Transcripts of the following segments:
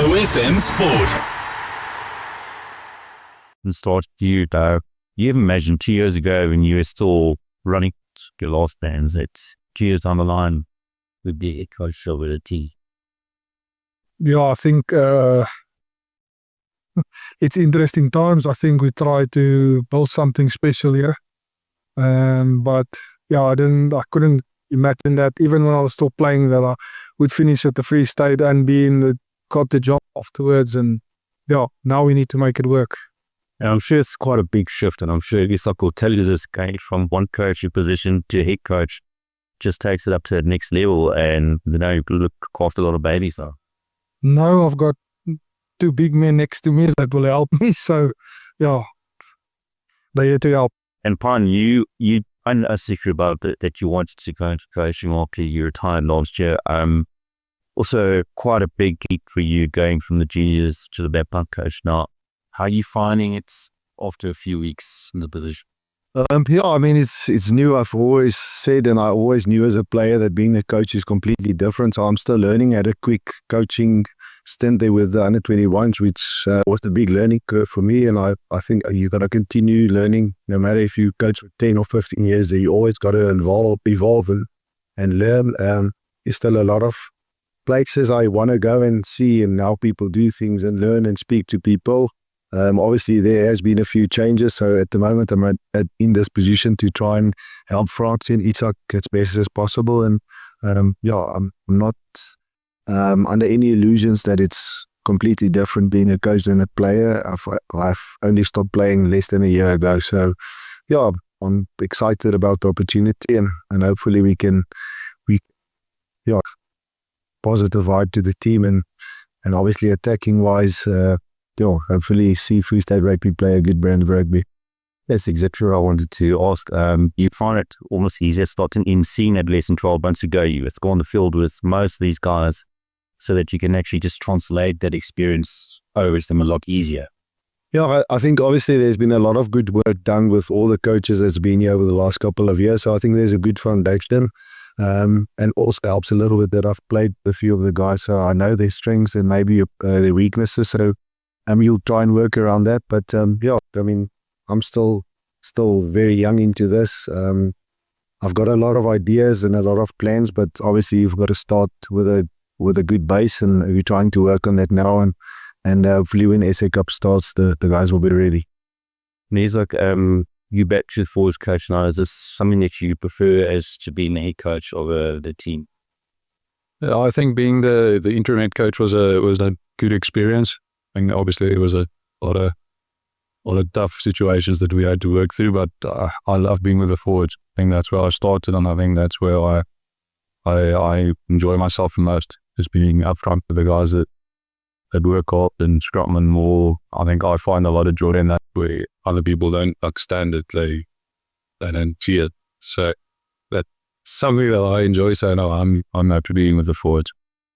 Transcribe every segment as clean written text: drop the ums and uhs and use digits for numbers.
OFM Sport. And start you though. You ever imagined 2 years ago when you were still running your last bands that 2 years down the line would be a coach over the team? Yeah, I think it's interesting times. I think we try to build something special here. But yeah, I couldn't imagine that even when I was still playing that I would finish at the Free State and got the job afterwards. And yeah, now we need to make it work. And I'm sure it's quite a big shift, and I'm sure Izak will tell you this, going from one coaching position to head coach just takes it up to the next level, and you look after a lot of babies now. No, I've got 2 big men next to me that will help me, so yeah, they're here to help. And Pan, you find a secret about that you wanted to go into coaching after you retired last year. Also quite a big leap for you going from the juniors to the backline coach now. How are you finding it after a few weeks in the position? Yeah, I mean, it's new. I've always said, and I always knew as a player, that being the coach is completely different. So I'm still learning. I had a quick coaching stint there with the under-21s, which was a big learning curve for me. And I think you got to continue learning. No matter if you coach for 10 or 15 years, you always got to evolve and learn. There's still a lot of places I want to go and see and how people do things and learn and speak to people. Obviously, there has been a few changes, so at the moment I'm in this position to try and help Frans and Izak as best as possible. And yeah, I'm not under any illusions that it's completely different being a coach than a player. I've only stopped playing less than a year ago, so yeah, I'm excited about the opportunity, and hopefully we positive vibe to the team, and obviously attacking wise. Hopefully see Free State Rugby play a good brand of rugby. That's exactly what I wanted to ask. You find it almost easier starting in seeing that less than 12 months ago. You have to go on the field with most of these guys so that you can actually just translate that experience over to them a lot easier. Yeah, I think obviously there's been a lot of good work done with all the coaches that's been here over the last couple of years. So I think there's a good foundation. And also helps a little bit that I've played with a few of the guys, so I know their strengths and maybe their weaknesses. So you'll try and work around that. But yeah, I mean, I'm still very young into this. I've got a lot of ideas and a lot of plans, but obviously you've got to start with a good base, and we're trying to work on that now. And hopefully when SA Cup starts, the guys will be ready. Izak, you back to the forwards coach now. Is this something that you prefer as to being the head coach of the team? Yeah, I think being the interim head coach was a good experience. I mean, obviously it was a lot of tough situations that we had to work through, but I love being with the forwards. I think that's where I started, and I think that's where I enjoy myself the most, is being up front with the guys that work hard and scrum and more. I think I find a lot of joy in that, where other people don't understand it, they don't see it. So that's something that I enjoy. So no, I'm happy being with the forwards.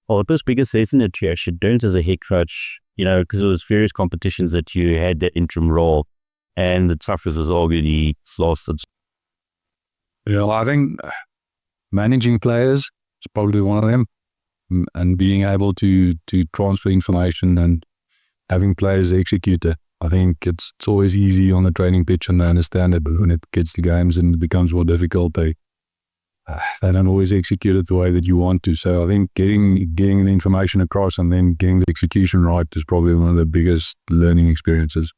Well, it was biggest lesson that you actually learned as a head coach, because it was various competitions that you had that interim role, and the toughest was arguably lasted. Yeah, I think managing players is probably one of them, and being able to transfer information and having players execute it. I think it's always easy on the training pitch and they understand it, but when it gets to games and it becomes more difficult, they don't always execute it the way that you want to. So I think getting the information across and then getting the execution right is probably one of the biggest learning experiences.